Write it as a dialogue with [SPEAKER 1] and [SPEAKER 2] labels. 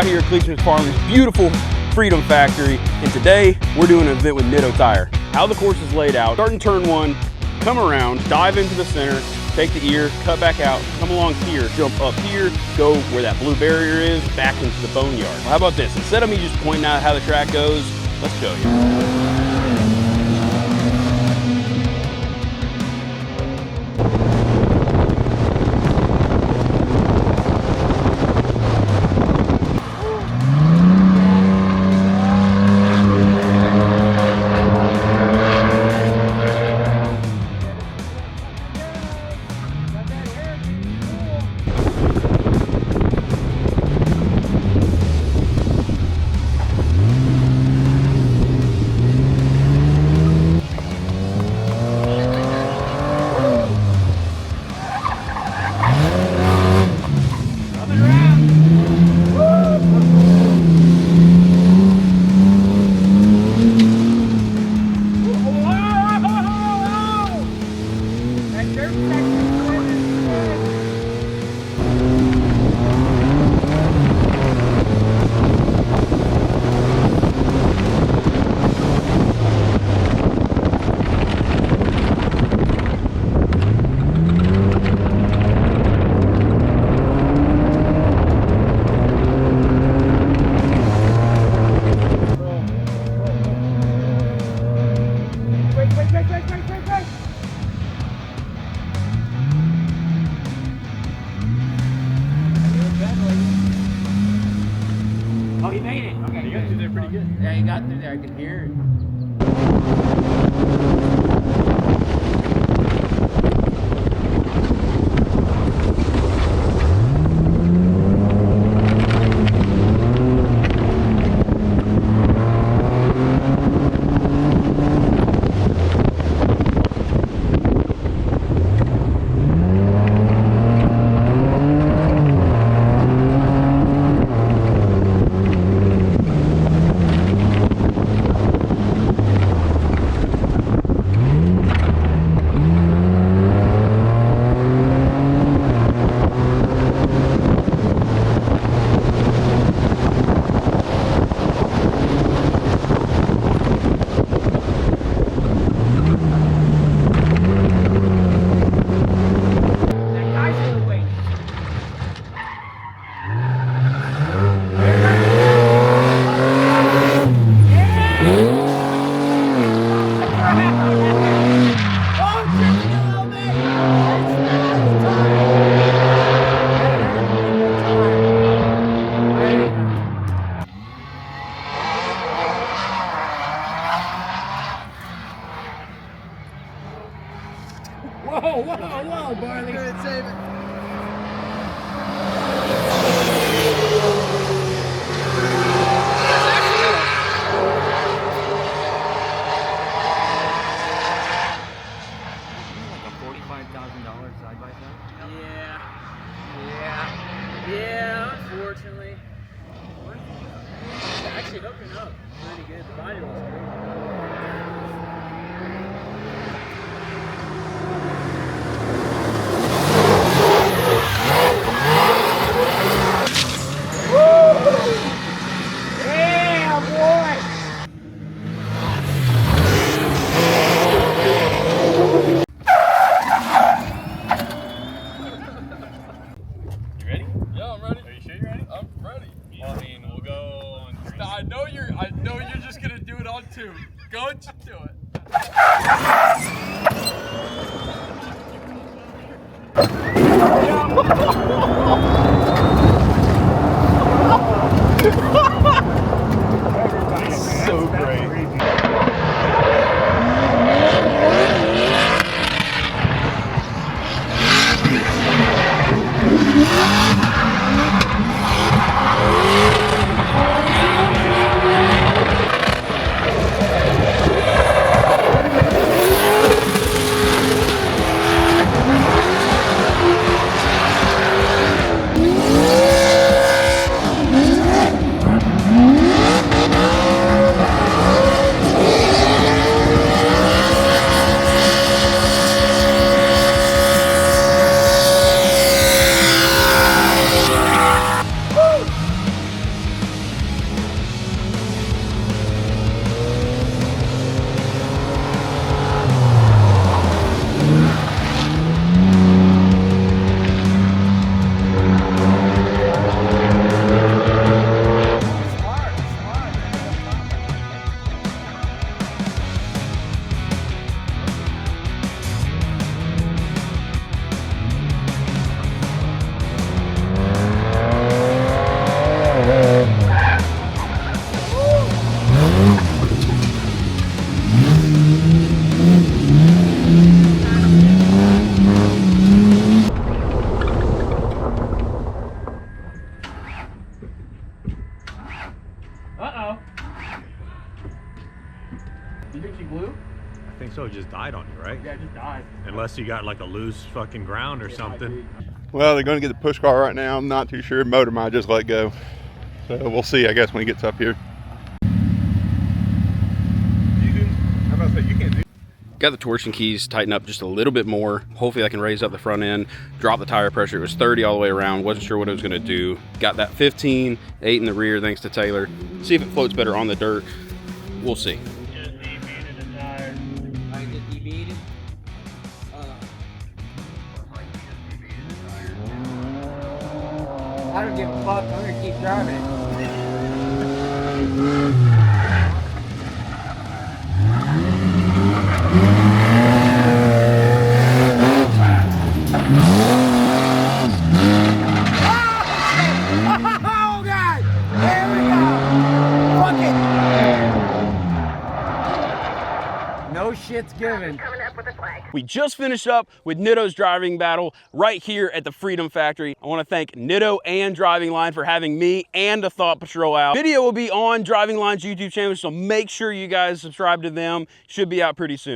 [SPEAKER 1] out here at Cleachman's Farms, beautiful Freedom Factory, and today we're doing an event with Nitto Tire. How the course is laid out: start in turn 1, come around, dive into the center, take the ear, cut back out, come along here, jump up here, go where that blue barrier is, back into the boneyard. Well, how about this? Instead of me just pointing out how the track goes, let's show you.
[SPEAKER 2] Oh, he made it. Okay,
[SPEAKER 3] you got through there pretty good.
[SPEAKER 2] Yeah, he got through there. I could hear it.
[SPEAKER 3] Whoa, Barley. Good, save it.
[SPEAKER 2] $45,000 side by side?
[SPEAKER 4] Yeah, unfortunately. It's actually hooking up pretty good. The body was great.
[SPEAKER 3] I know you're just gonna do it on 2. Go and do it. So great.
[SPEAKER 4] Uh-oh.
[SPEAKER 1] You think she blew?
[SPEAKER 5] I think so. It just died on you, right?
[SPEAKER 1] Yeah, it just died.
[SPEAKER 5] Unless you got like a loose fucking ground or something.
[SPEAKER 3] Well, they're going to get the push car right now. I'm not too sure. Motor might just let go. So we'll see, I guess, when he gets up here.
[SPEAKER 1] Got the torsion keys tightened up just a little bit more. Hopefully I can raise up the front end, drop the tire pressure. It was 30 all the way around. Wasn't sure what it was going to do. Got that 15, 8 in the rear thanks to Taylor. See if it floats better on the dirt. We'll see.
[SPEAKER 4] Just debeaded the tire.
[SPEAKER 2] I just debeaded. I don't give a fuck. I'm gonna keep driving it. Oh God! There we go. Fuck it. No shit's given.
[SPEAKER 1] We just finished up with Nitto's driving battle right here at the Freedom Factory. I want to thank Nitto and Driving Line for having me and the Thought Patrol out. Video will be on Driving Line's YouTube channel, so make sure you guys subscribe to them. Should be out pretty soon.